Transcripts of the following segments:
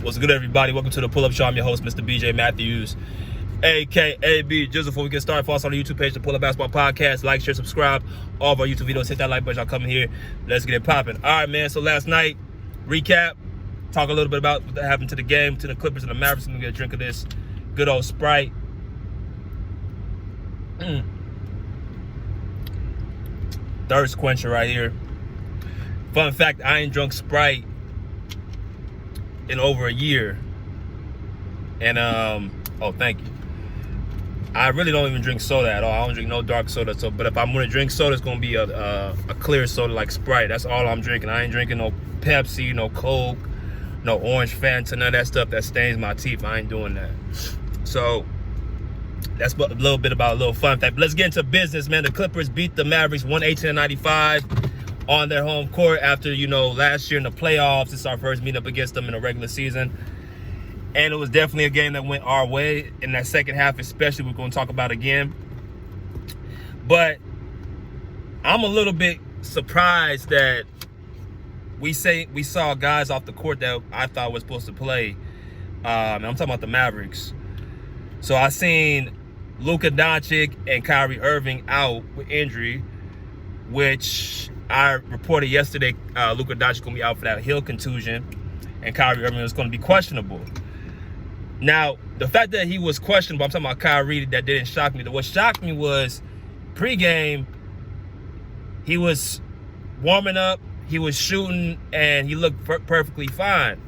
What's good, everybody? Welcome to the Pull Up Show. I'm your host, Mr. BJ Matthews, aka B. Just before we get started, follow us on the YouTube page, the Pull Up Basketball Podcast. Like, share, subscribe. All of our YouTube videos, hit that like button. Y'all coming here. Let's get it popping. All right, man. So last night, recap. Talk a little bit about what happened to the game, to the Clippers and the Mavericks. I'm gonna get a drink of this good old Sprite. Thirst quencher right here. Fun fact, I ain't drunk Sprite in over a year. And oh, thank you. I really don't even drink soda at all. I don't drink no dark soda. So, but if I'm gonna drink soda, it's gonna be a clear soda like Sprite. That's all I'm drinking. I ain't drinking no Pepsi, no Coke, no Orange Fanta, none of that stuff that stains my teeth. I ain't doing that. So that's a little bit about a little fun fact. But let's get into business, man. The Clippers beat the Mavericks 118-95 on their home court after, last year in the playoffs. It's our first meetup against them in the regular season. And it was definitely a game that went our way in that second half, especially we're going to talk about again. But I'm a little bit surprised that we saw guys off the court that I thought was supposed to play. And I'm talking about the Mavericks. So I seen Luka Doncic and Kyrie Irving out with injury, which I reported yesterday. Luka Doncic going to be out for that heel contusion, and Kyrie Irving was going to be questionable. Now, the fact that he was questionable, I'm talking about Kyrie, that didn't shock me. What shocked me was pregame, he was warming up, he was shooting, and he looked perfectly fine.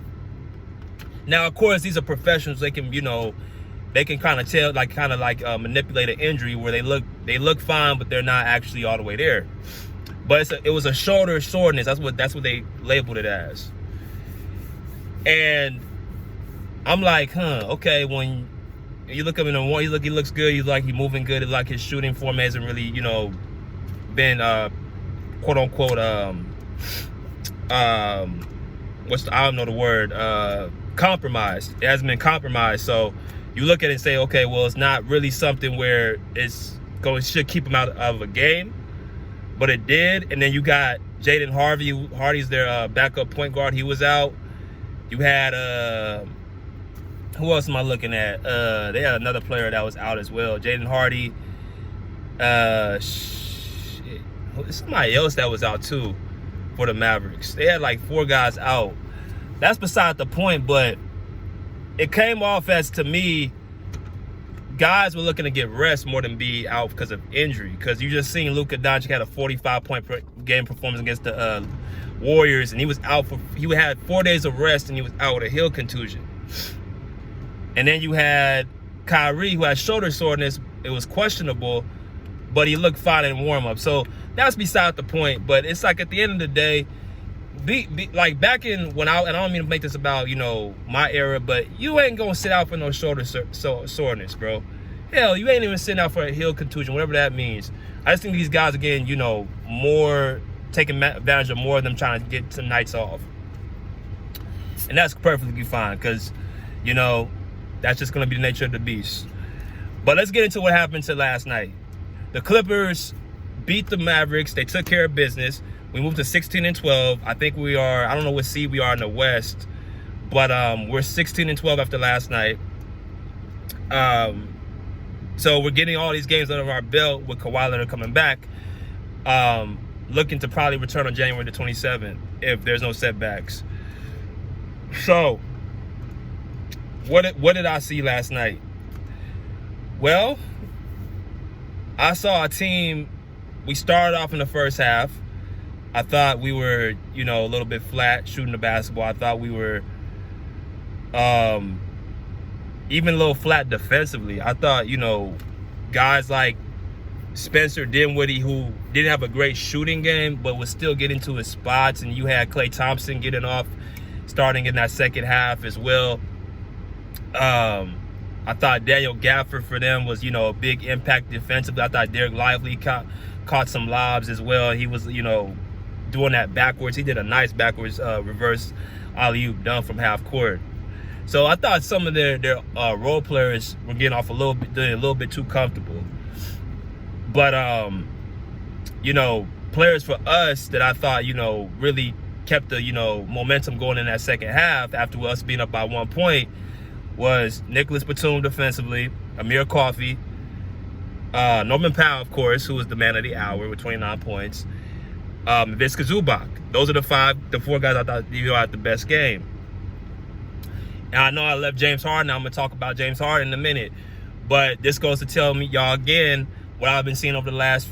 Now, of course, these are professionals. They can, they can kind of tell, manipulate an injury where they look fine, but they're not actually all the way there. But it was a shoulder soreness. That's what they labeled it as. And I'm like, okay. When you look up in the one, he looks good. He's moving good. It's like his shooting form hasn't really, been quote unquote compromised. It hasn't been compromised. So you look at it and say, okay, well, it's not really something where should keep him out of a game, but it did. And then you got Jaden Hardy's their backup point guard. He was out. You had who else am I looking at? They had another player that was out as well. Jaden Hardy. Somebody else that was out too for the Mavericks. They had like 4 guys out. That's beside the point, but it came off as, to me, guys were looking to get rest more than be out because of injury. Because you just seen Luka Doncic had a 45-point per game performance against the Warriors, and he was out he had 4 days of rest, and he was out with a heel contusion. And then you had Kyrie, who had shoulder soreness. It was questionable, but he looked fine in warm-up. So that's beside the point. But it's like, at the end of the day, like back in when and I don't mean to make this about, my era, but you ain't going to sit out for no shoulder soreness, bro. Hell, you ain't even sitting out for a heel contusion, whatever that means. I just think these guys are getting, more, taking advantage of more of them trying to get some nights off. And that's perfectly fine because, that's just going to be the nature of the beast. But let's get into what happened to last night. The Clippers beat the Mavericks. They took care of business. We moved to 16-12. I think we are, I don't know what seed we are in the West, but we're 16-12 after last night. So we're getting all these games under our belt with Kawhi Leonard coming back. Looking to probably return on January the 27th if there's no setbacks. So what did I see last night? Well, I saw a team. We started off in the first half. I thought we were, a little bit flat shooting the basketball. I thought we were even a little flat defensively. I thought, guys like Spencer Dinwiddie, who didn't have a great shooting game, but was still getting to his spots. And you had Klay Thompson getting off, starting in that second half as well. I thought Daniel Gafford for them was, a big impact defensively. I thought Derek Lively caught some lobs as well. He was, doing that backwards. He did a nice backwards reverse alley-oop dunk from half court. So I thought some of their role players were getting off a little bit too comfortable. But players for us that I thought really kept the momentum going in that second half after us being up by 1 point was Nicholas Batum defensively, Amir Coffey, Norman Powell, of course, who was the man of the hour with 29 points, Viska Zubac. Those are the four guys I thought had the best game. And I know I left James Harden. I'm going to talk about James Harden in a minute. But this goes to tell me, y'all, again, what I've been seeing over the last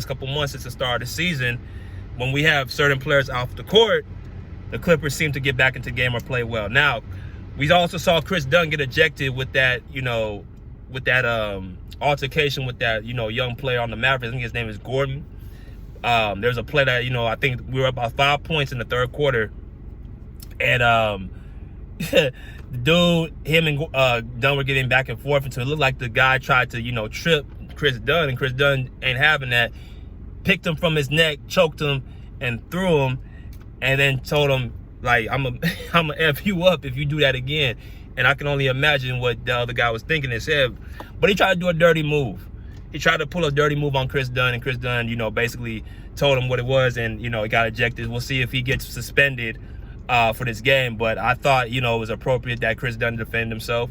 couple months since the start of the season. When we have certain players off the court, the Clippers seem to get back into the game or play well. Now, we also saw Chris Dunn get ejected with that, altercation with that, young player on the Mavericks. I think his name is Gordon. There's a play that, I think we were about 5 points in the third quarter. And the dude, him and Dunn were getting back and forth until it looked like the guy tried to, trip Chris Dunn, and Chris Dunn ain't having that. Picked him from his neck, choked him, and threw him, and then told him, like, I'm gonna F you up if you do that again. And I can only imagine what the other guy was thinking in his head. But he tried to do a dirty move. He tried to pull a dirty move on Chris Dunn, and Chris Dunn, basically told him what it was, and, he got ejected. We'll see if he gets suspended for this game. But I thought, it was appropriate that Chris Dunn defended himself.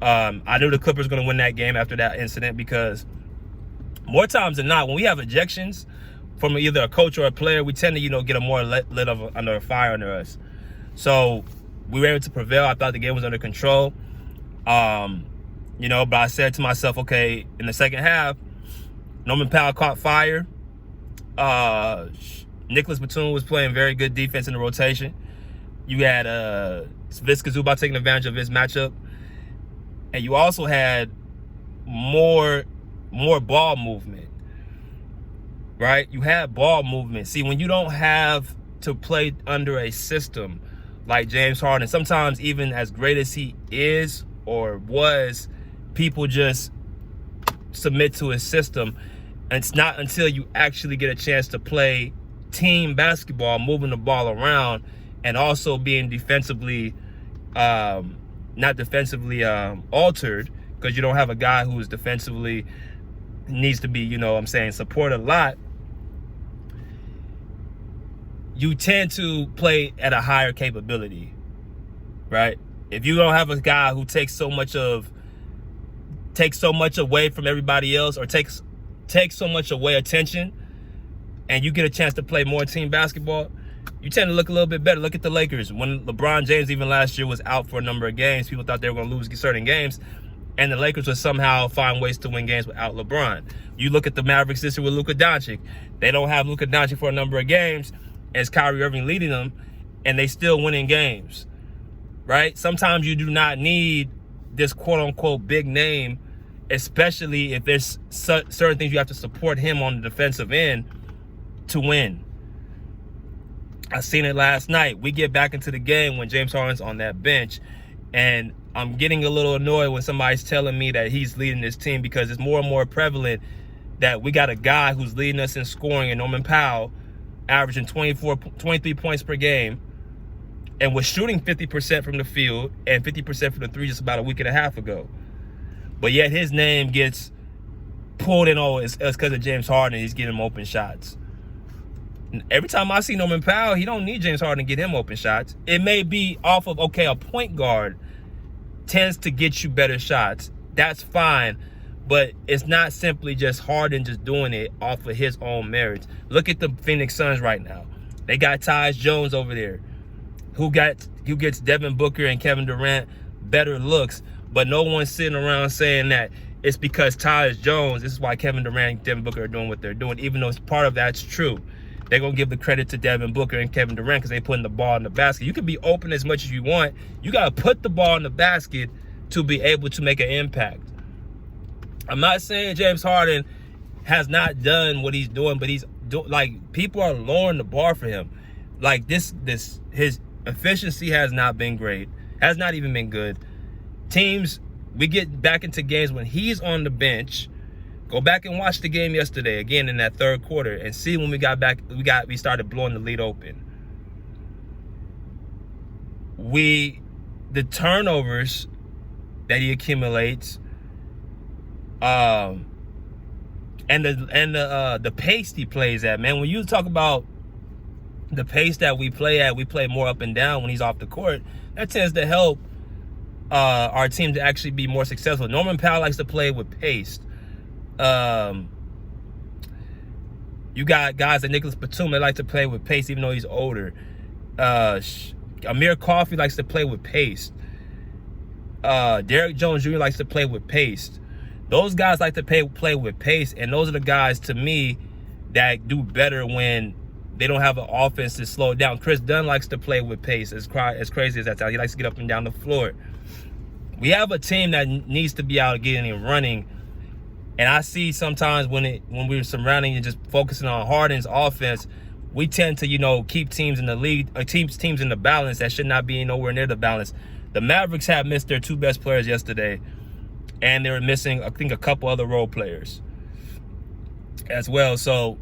I knew the Clippers were going to win that game after that incident, because more times than not, when we have ejections from either a coach or a player, we tend to, get a more lit under a fire under us. So we were able to prevail. I thought the game was under control. But I said to myself, okay, in the second half, Norman Powell caught fire. Nicholas Batum was playing very good defense in the rotation. You had Viska Zubac taking advantage of his matchup. And you also had more ball movement, right? You had ball movement. See, when you don't have to play under a system like James Harden, sometimes even as great as he is or was, people just submit to his system. And it's not until you actually get a chance to play team basketball, moving the ball around, and also being defensively, not defensively altered, because you don't have a guy who is defensively needs to be, support a lot. You tend to play at a higher capability, right? If you don't have a guy who takes so much away from everybody else, or takes so much away attention, and you get a chance to play more team basketball, you tend to look a little bit better. Look at the Lakers. When LeBron James, even last year, was out for a number of games, people thought they were going to lose certain games, and the Lakers would somehow find ways to win games without LeBron. You look at the Mavericks this year with Luka Doncic. They don't have Luka Doncic for a number of games, as Kyrie Irving leading them, and they still winning games, right? Sometimes you do not need this quote-unquote big name, especially if there's certain things you have to support him on the defensive end to win. I seen it last night. We get back into the game when James Harden's on that bench, and I'm getting a little annoyed when somebody's telling me that he's leading this team, because it's more and more prevalent that we got a guy who's leading us in scoring, in Norman Powell, averaging 23 points per game, and was shooting 50% from the field and 50% from the three just about a week and a half ago. But yet his name gets pulled in, it's because of James Harden. He's getting him open shots. Every time I see Norman Powell, he don't need James Harden to get him open shots. It may be off of, okay, a point guard tends to get you better shots. That's fine. But it's not simply just Harden just doing it off of his own merits. Look at the Phoenix Suns right now. They got Tyus Jones over there, who gets Devin Booker and Kevin Durant better looks. But no one's sitting around saying that it's because Tyus Jones, this is why Kevin Durant and Devin Booker are doing what they're doing, even though part of that's true. They're going to give the credit to Devin Booker and Kevin Durant because they're putting the ball in the basket. You can be open as much as you want. You got to put the ball in the basket to be able to make an impact. I'm not saying James Harden has not done what he's doing, but people are lowering the bar for him. Like his efficiency has not been great, has not even been good. Teams, we get back into games when he's on the bench. Go back and watch the game yesterday, again in that third quarter, and see when we got back, we started blowing the lead open. The turnovers that he accumulates, and the pace he plays at, man. When you talk about the pace that we play more up and down when he's off the court. That tends to help our team to actually be more successful. Norman Powell likes to play with pace. You got guys like Nicholas Batum that like to play with pace even though he's older. Amir Coffey likes to play with pace. Derrick Jones Jr. likes to play with pace. Those guys like to play with pace, and those are the guys, to me, that do better when they don't have an offense to slow it down. Chris Dunn likes to play with pace, as crazy as that sounds. He likes to get up and down the floor. We have a team that needs to be out getting and running, and I see sometimes when we're surrounding and just focusing on Harden's offense, we tend to, keep teams in the lead, teams in the balance that should not be nowhere near the balance. The Mavericks have missed their 2 best players yesterday, and they were missing, I think, a couple other role players as well. So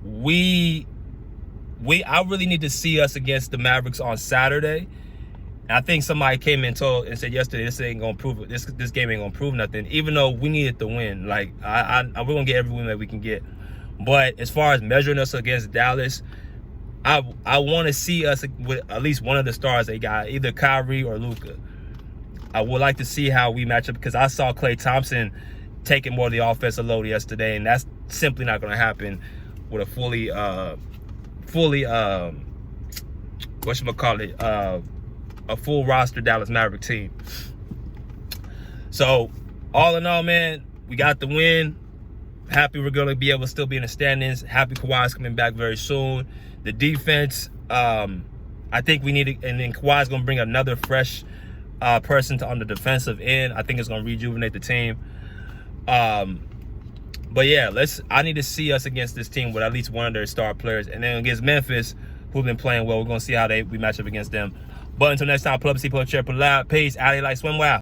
I really need to see us against the Mavericks on Saturday. And I think somebody came and said yesterday, this ain't gonna prove this game ain't gonna prove nothing. Even though we needed the win, like we're gonna get every win that we can get. But as far as measuring us against Dallas, I want to see us with at least one of the stars they got, either Kyrie or Luka. I would like to see how we match up, because I saw Klay Thompson taking more of the offensive load yesterday, and that's simply not going to happen with a a full roster Dallas Maverick team. So all in all, man, we got the win. Happy we're going to be able to still be in the standings. Happy Kawhi's coming back very soon. The defense, I think we need to, and then Kawhi's going to bring another fresh person on the defensive end. I think it's going to rejuvenate the team. But yeah, I need to see us against this team with at least one of their star players. And then against Memphis, who've been playing well, we're going to see how we match up against them. But until next time, pull up, see, pull up, share, pull out. Peace. Alley, like, swim well.